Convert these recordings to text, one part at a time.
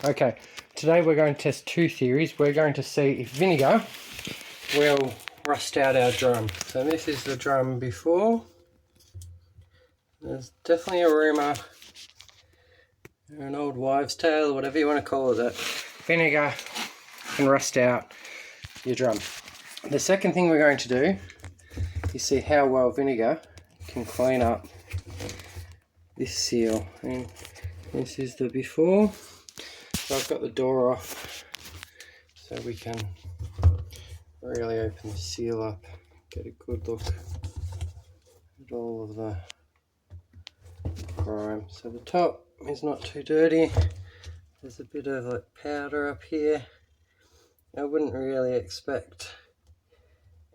Okay, today we're going to test two theories. We're going to see if vinegar will rust out our drum. So this is the drum before. There's definitely a rumour, or an old wives' tale, whatever you want to call it, that vinegar can rust out your drum. The second thing we're going to do is see how well vinegar can clean up this seal. And this is the before. So I've got the door off so we can really open the seal up, get a good look at all of the grime. So the top is not too dirty. There's a bit of like powder up here. I wouldn't really expect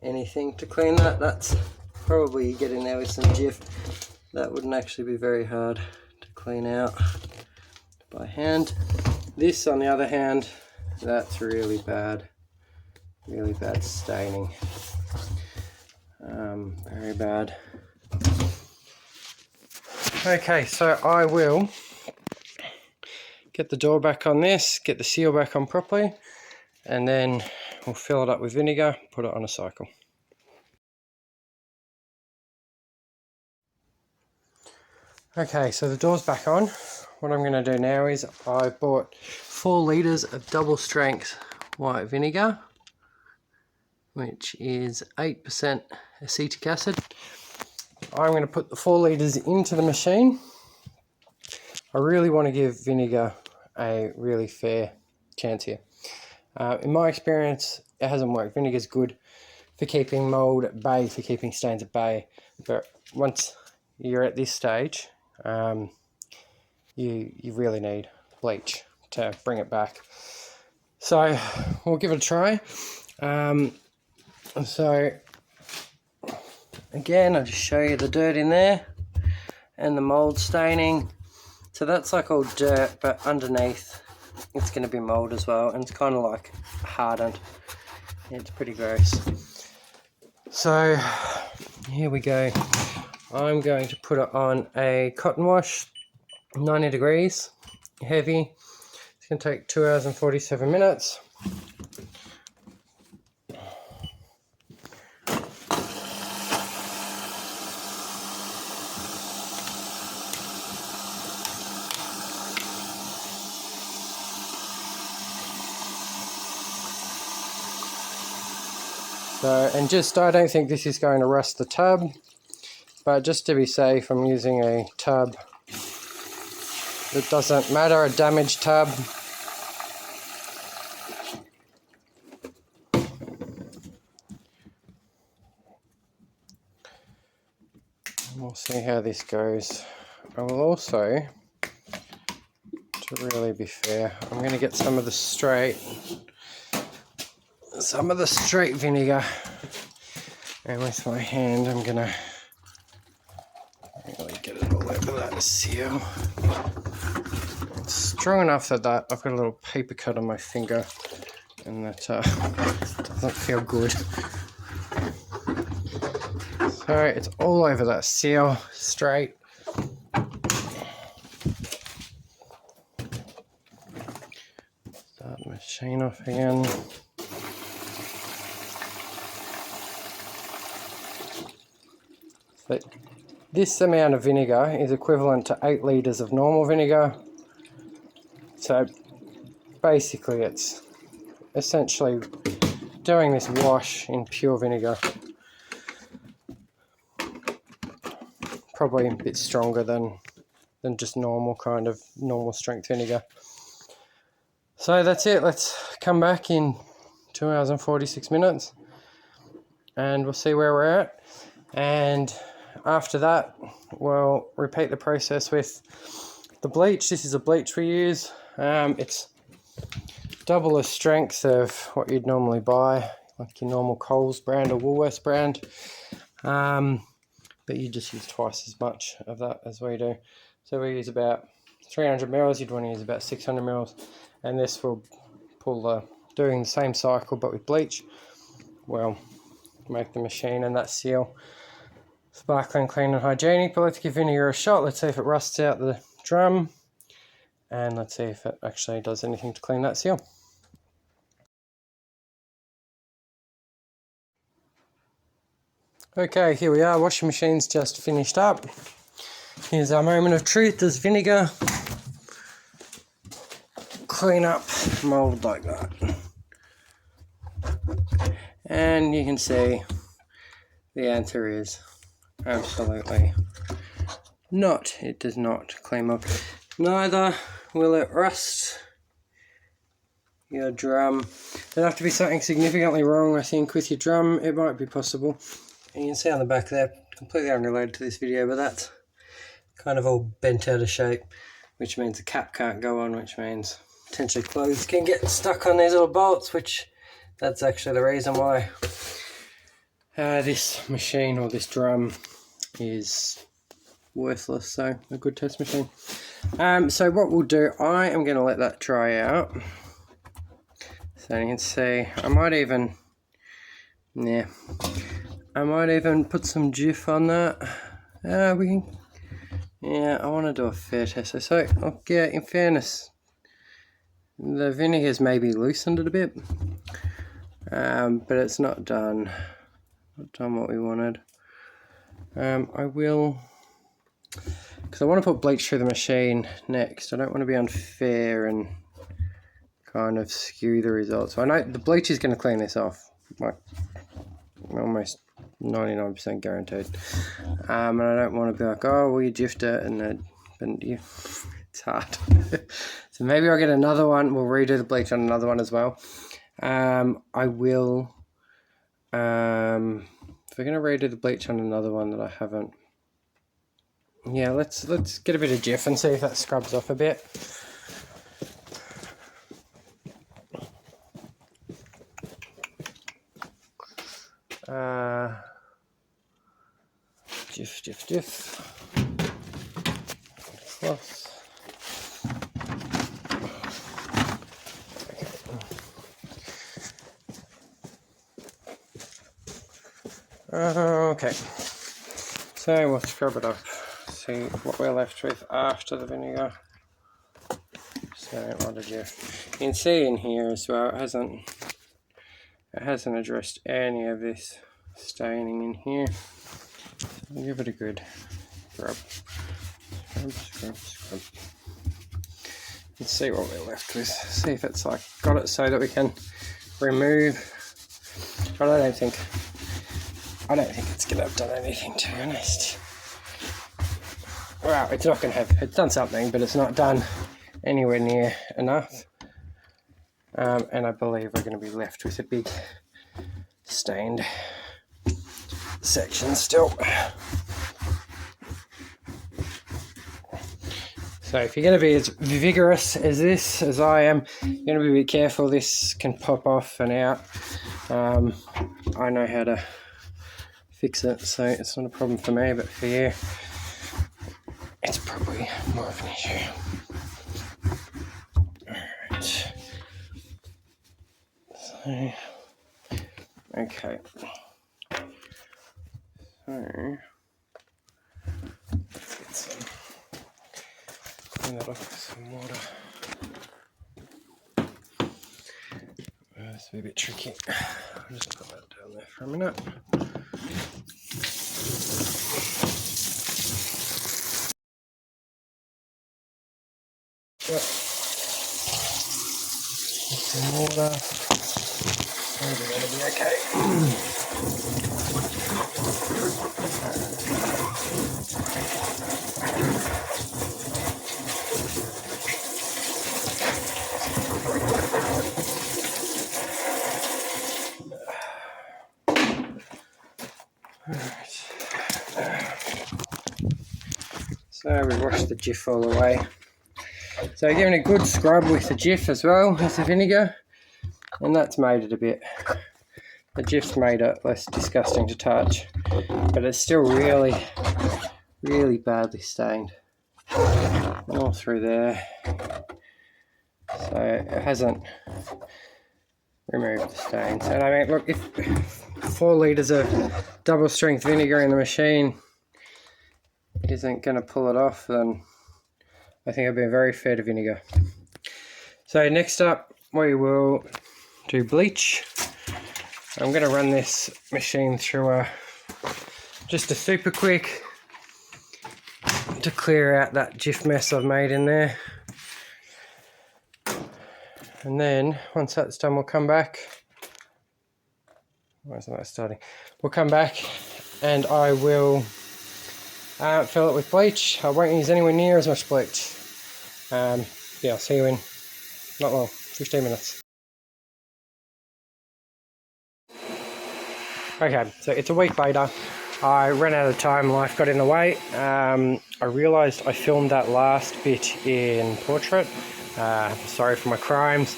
anything to clean that. That's probably getting there with some Jif. That wouldn't actually be very hard to clean out by hand. This, on the other hand, that's really bad staining. Very bad. Okay, so I will get the door back on this, get the seal back on properly, and then we'll fill it up with vinegar, put it on a cycle. Okay, so the door's back on. What I'm going to do now is I bought 4 litres of double strength white vinegar, which is 8% acetic acid. I'm going to put the 4 litres into the machine. I really want to give vinegar a really fair chance here. In my experience, it hasn't worked. Vinegar's good for keeping mould at bay, for keeping stains at bay, but once you're at this stage, you really need bleach to bring it back. So we'll give it a try. So again, I'll just show you the dirt in there and the mould staining. So that's like all dirt, but underneath it's going to be mould as well, and it's kind of like hardened. Yeah, it's pretty gross. So here we go. I'm going to put it on a cotton wash, 90 degrees, heavy. It's going to take 2 hours and 47 minutes. So, and just, I don't think this is going to rust the tub, but just to be safe, I'm using a tub that doesn't matter, a damaged tub. And we'll see how this goes. I will also, to really be fair, I'm going to get some of the straight vinegar, and with my hand I'm going to really get it all over that seal. It's strong enough that I've got a little paper cut on my finger, and that doesn't feel good. So it's all over that seal, straight. Start the machine off again. But this amount of vinegar is equivalent to 8 litres of normal vinegar. So basically it's essentially doing this wash in pure vinegar. Probably a bit stronger than just normal strength vinegar. So that's it. Let's come back in 2 hours and 46 minutes and we'll see where we're at. And after that, we'll repeat the process with the bleach. This is a bleach we use. It's double the strength of what you'd normally buy, like your normal Coles brand or Woolworths brand. But you just use twice as much of that as we do. So we use about 300 mils. You'd want to use about 600 mils. And this will pull doing the same cycle but with bleach. Well, make the machine and that seal sparkling, clean and hygienic. But let's give vinegar a shot. Let's see if it rusts out the drum. and let's see if it actually does anything to clean that seal. Okay, here we are, washing machine's just finished up. Here's our moment of truth. Does vinegar clean up mould like that? And you can see the answer is absolutely not. It does not clean up. Neither will it rust your drum. There'd have to be something significantly wrong, I think, with your drum. It might be possible. And you can see on the back there, completely unrelated to this video, but that's kind of all bent out of shape, which means the cap can't go on, which means potentially clothes can get stuck on these little bolts, which that's actually the reason why this machine or this drum is worthless. So a good test machine. So what we'll do, I am going to let that dry out. So you can see, I might even put some Jif on that. I want to do a fair test. So yeah, in fairness, the vinegar's maybe loosened it a bit, but it's not done what we wanted. I will, because I want to put bleach through the machine next. I don't want to be unfair and kind of skew the results. So I know the bleach is going to clean this off, like almost 99% guaranteed. And I don't want to be like, oh, well, you jiffed it, and it's hard. So maybe I'll get another one. We'll redo the bleach on another one as well. I will. If we're going to redo the bleach on another one that I haven't, yeah, let's get a bit of Jif and see if that scrubs off a bit. Jif. Cloth. Okay, so we'll scrub it up, see what we're left with after the vinegar. So a lot of Jif. You can see in here as well, it hasn't addressed any of this staining in here. So we'll give it a good scrub. Let's see what we're left with. See if it's like got it so that we can remove. But I don't think it's gonna have done anything, to be honest. Well, it's not gonna have. It's done something, but it's not done anywhere near enough. And I believe we're going to be left with a big stained section still. So if you're going to be as vigorous as I am, you're going to be a bit careful. This can pop off and out. I know how to fix it, so it's not a problem for me, but for you, it's probably more of an issue. Alright. So, okay. So, let's get some, clean that off with some water. This will be a bit tricky. I'll just put that down there for a minute. Some water. Maybe that'll be okay. So we washed the Jif all away. So giving a good scrub with the Jif as well as the vinegar, and that's made it a bit, the Jif's made it less disgusting to touch, but it's still really, really badly stained all through there. So it hasn't removed the stains. And I mean, look, if 4 litres of double strength vinegar in the machine isn't going to pull it off, then I think I've been very fair to Vinegar. So next up we will do bleach. I'm going to run this machine through just a super quick to clear out that jiff mess I've made in there. And then once that's done, we'll come back. Why isn't that starting? We'll come back and I will fill it with bleach. I won't use anywhere near as much bleach. Yeah, I'll see you in not long, 15 minutes. Okay, so it's a week later. I ran out of time, life got in the way. I realised I filmed that last bit in portrait. Sorry for my crimes.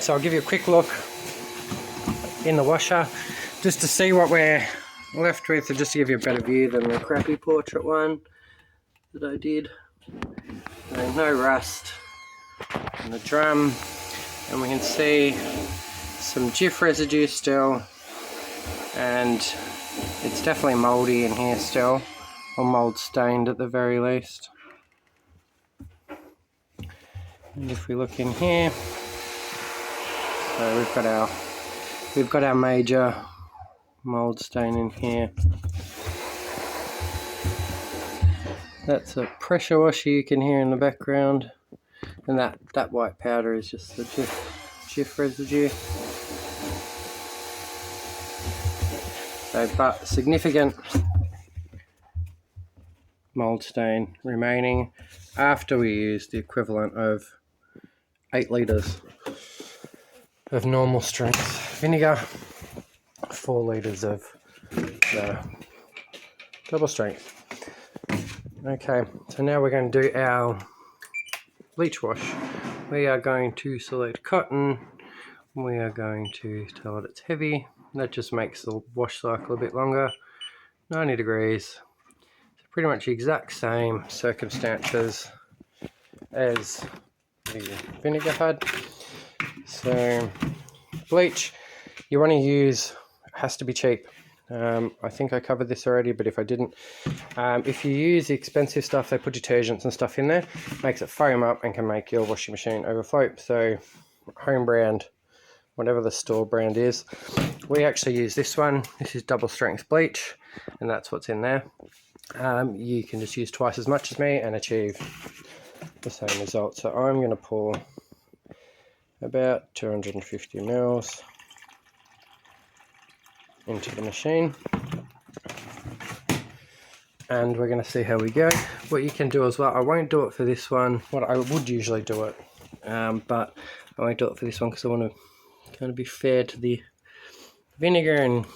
So I'll give you a quick look in the washer just to see what we're left with, and just to give you a better view than the crappy portrait one that I did. No rust in the drum, and we can see some jiff residue still, and it's definitely mouldy in here still, or mould stained at the very least. And if we look in here, so we've got our major mould stain in here. That's a pressure washer you can hear in the background, and that white powder is just the jiff residue. So, but significant mould stain remaining after we use the equivalent of 8 litres of normal strength vinegar, 4 litres of the double strength. Okay, so now we're going to do our bleach wash. We are going to select cotton. We are going to tell it it's heavy. That just makes the wash cycle a bit longer. 90 degrees. So pretty much the exact same circumstances as the vinegar had. So bleach, you want to use, has to be cheap. I think I covered this already, but if I didn't, if you use the expensive stuff, they put detergents and stuff in there, makes it foam up and can make your washing machine overflow. So home brand, whatever the store brand is, we actually use this one. This is double strength bleach, and that's what's in there. You can just use twice as much as me and achieve the same result. So I'm going to pour about 250 mils into the machine, and we're going to see how we go. What you can do as well, I won't do it for this one. What I would usually do it, but I won't do it for this one because I want to kind of be fair to the vinegar and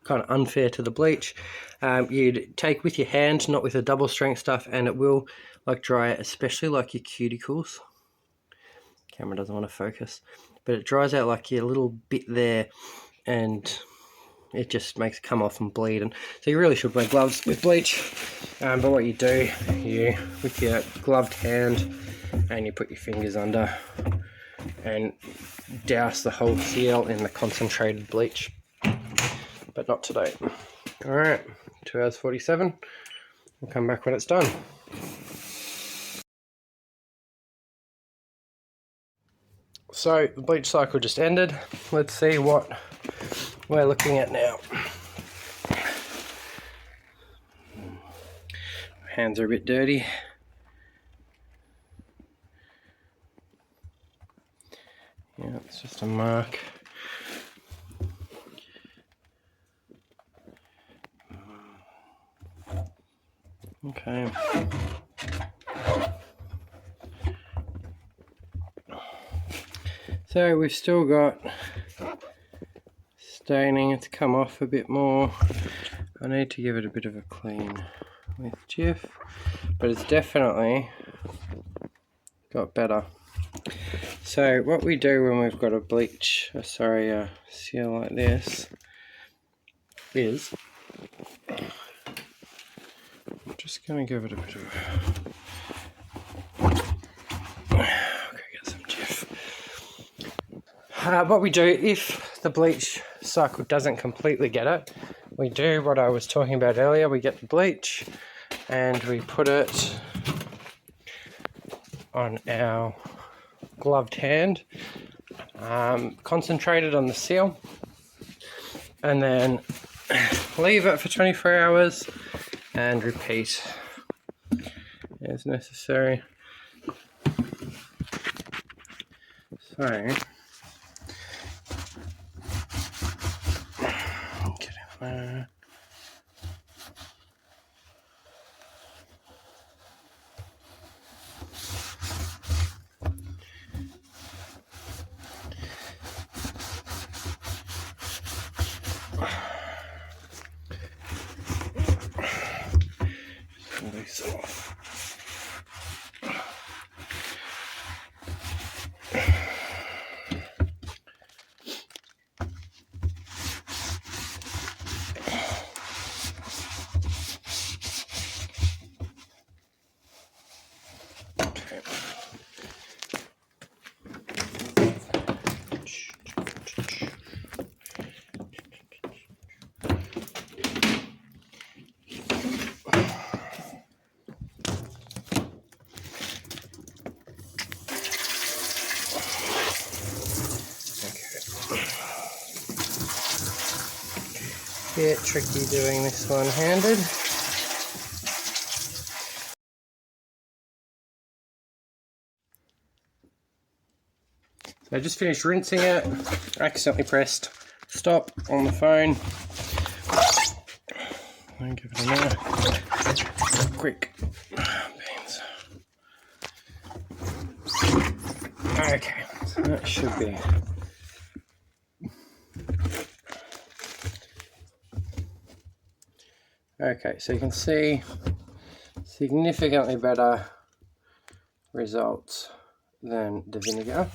kind of unfair to the bleach. You'd take with your hand, not with the double strength stuff, and it will like dry it, especially like your cuticles. Camera doesn't want to focus, but it dries out like your little bit there, and it just makes it come off and bleed. And so you really should wear gloves with bleach, but what you do, you with your gloved hand, and you put your fingers under and douse the whole seal in the concentrated bleach, but not today. Alright, 2 hours 47. We'll come back when it's done. So the bleach cycle just ended. Let's see what we're looking at now. Hands are a bit dirty. Yeah, it's just a mark. Okay. So we've still got staining. It's come off a bit more. I need to give it a bit of a clean with Jif, but it's definitely got better. So what we do when we've got a bleach, seal like this, is I'm just going to give it a bit of get some Jif. What we do, if the bleach cycle doesn't completely get it, we do what I was talking about earlier. We get the bleach and we put it on our gloved hand, concentrated on the seal, and then leave it for 24 hours and repeat as necessary. So, get in there. This off. Bit tricky doing this one-handed. So I just finished rinsing it. I accidentally pressed stop on the phone. And give it another quick beans. Okay, so that should be. Okay, so you can see significantly better results than the vinegar.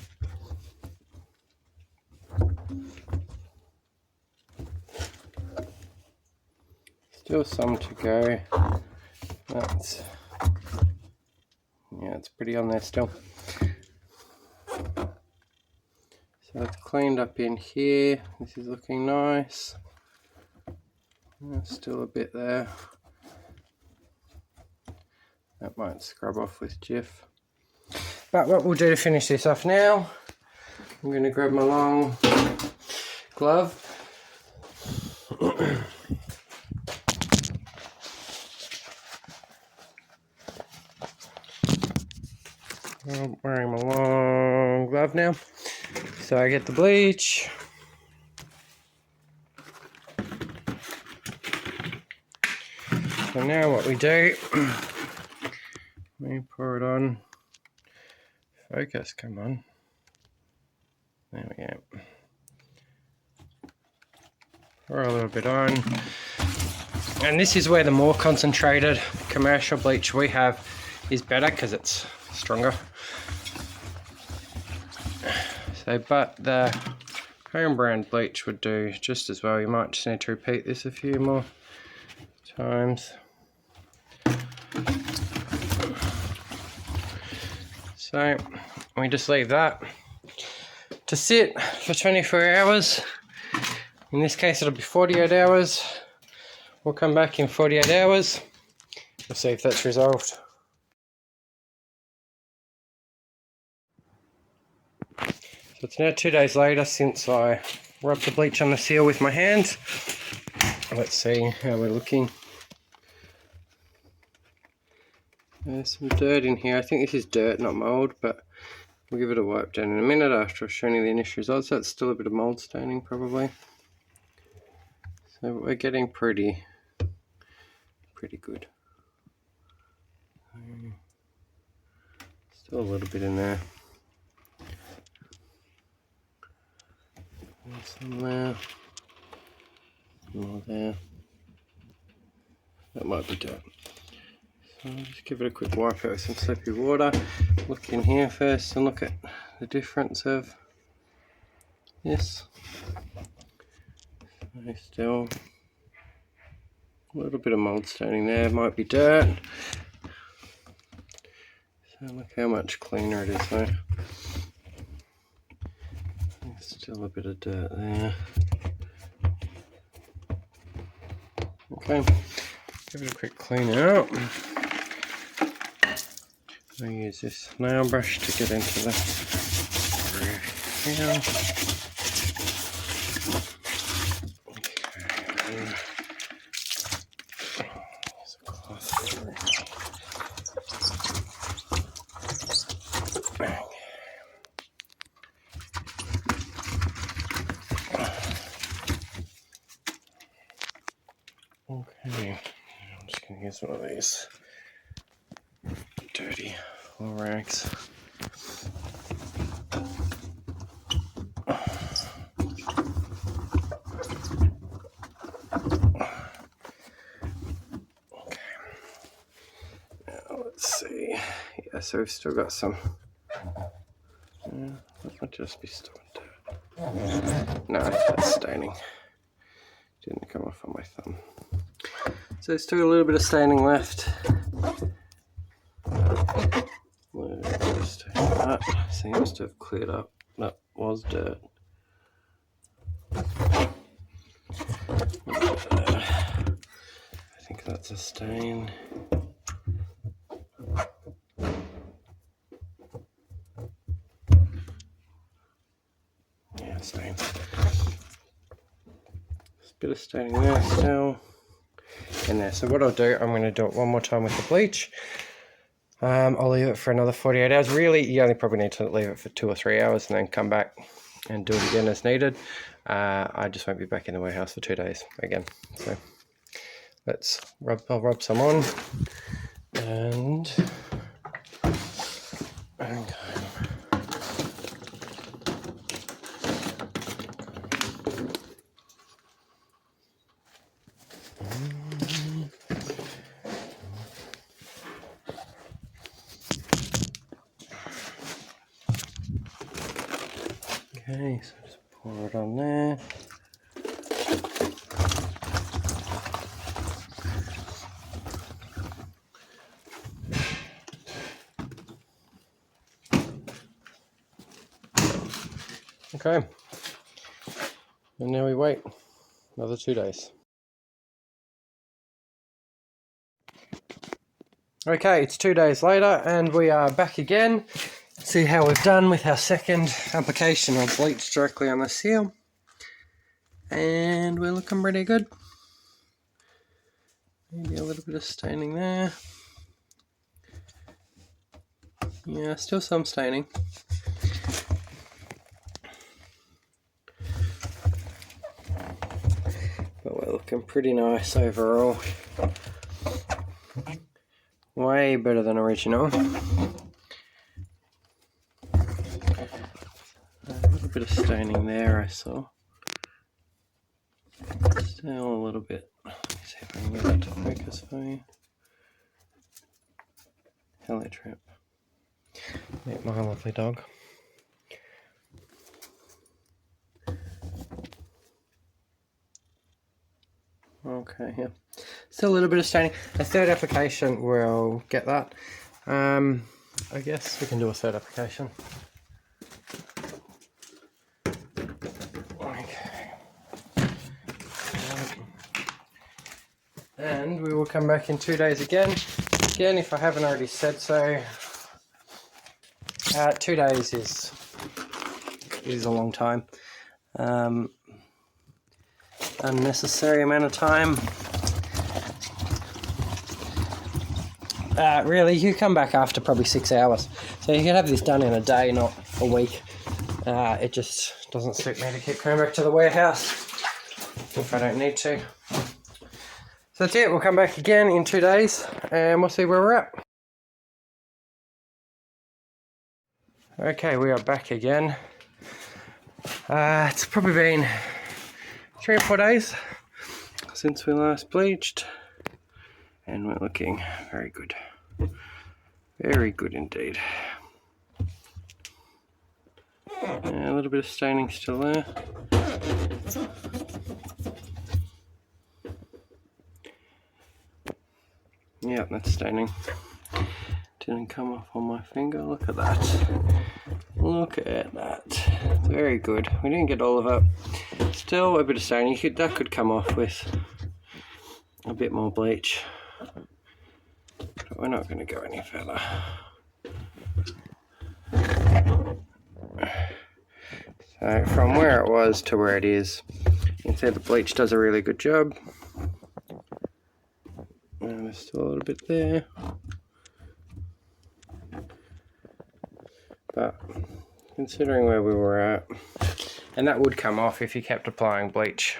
Still some to go. That's, yeah, it's pretty on there still. So it's cleaned up in here. This is looking nice. There's still a bit there. That might scrub off with Jif. But what we'll do to finish this off now, I'm going to grab my long glove. I'm wearing my long glove now. So I get the bleach. So now what we do, we pour it on. Focus, come on. There we go. Pour a little bit on. And this is where the more concentrated commercial bleach we have is better because it's stronger. So, but the home brand bleach would do just as well. You might just need to repeat this a few more times. So we just leave that to sit for 24 hours. In this case it'll be 48 hours. We'll come back in 48 hours. We'll see if that's resolved. So it's now 2 days later since I rubbed the bleach on the seal with my hands. Let's see how we're looking. There's some dirt in here. I think this is dirt, not mould, but we'll give it a wipe down in a minute after I've shown you the initial results. That's still a bit of mould staining probably. So we're getting pretty good. Still a little bit in there. Some there. More there. That might be dirt. So I'll just give it a quick wipe out with some soapy water. Look in here first and look at the difference of this. So still a little bit of mould staining there, might be dirt. So look how much cleaner it is though. Still a bit of dirt there. Okay, give it a quick clean out. I use this nail brush to get into the groove here. Okay, I'm just going to use one of these dirty little rags. Okay, now let's see. Yeah, so we've still got some. That might just be still dirt. No, that's staining. Didn't come off on my thumb. So there's still a little bit of staining left. That seems to have cleared up. That was dirt. I think that's a stain. Yeah, stain. There's a bit of staining there still. In there. So what I'll do, I'm going to do it one more time with the bleach. I'll leave it for another 48 hours. Really, you only probably need to leave it for 2 or 3 hours and then come back and do it again as needed. I just won't be back in the warehouse for 2 days again. So I'll rub some on and okay. Okay, so just pour it on there. Okay, and now we wait another 2 days. Okay, it's 2 days later and we are back again. See how we've done with our second application of bleach directly on the seal. And we're looking pretty good. Maybe a little bit of staining there. Yeah, still some staining. But we're looking pretty nice overall. Way better than original. A little bit of staining there I saw. Still a little bit. Let's see if I can get that to focus for you. Hello, Trap. Meet my lovely dog. Okay, yeah. Still a little bit of staining. A third application will get that. I guess we can do a third application. Okay. And we will come back in 2 days again. Again, if I haven't already said so, 2 days is a long time. Unnecessary amount of time. Really, you come back after probably 6 hours. So you can have this done in a day, not a week. It just doesn't suit me to keep coming back to the warehouse if I don't need to. So that's it, we'll come back again in 2 days and we'll see where we're at. Okay, we are back again. It's probably been 3 or 4 days since we last bleached and we're looking very good. Very good indeed. A little bit of staining still there. Yeah, that's staining. Didn't come off on my finger. Look at that. Look at that. Very good. We didn't get all of it. Still a bit of staining. That could come off with a bit more bleach. But we're not going to go any further. So from where it was to where it is, you can see the bleach does a really good job. And there's still a little bit there. But considering where we were at, and that would come off if you kept applying bleach,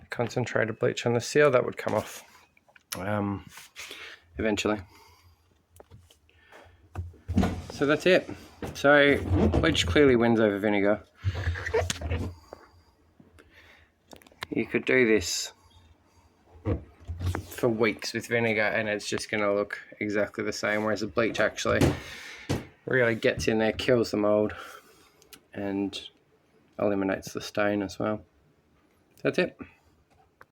concentrated bleach on the seal, that would come off eventually. So that's it. So bleach clearly wins over vinegar. You could do this for weeks with vinegar and it's just going to look exactly the same, whereas the bleach actually really gets in there, kills the mold, and eliminates the stain as well. That's it.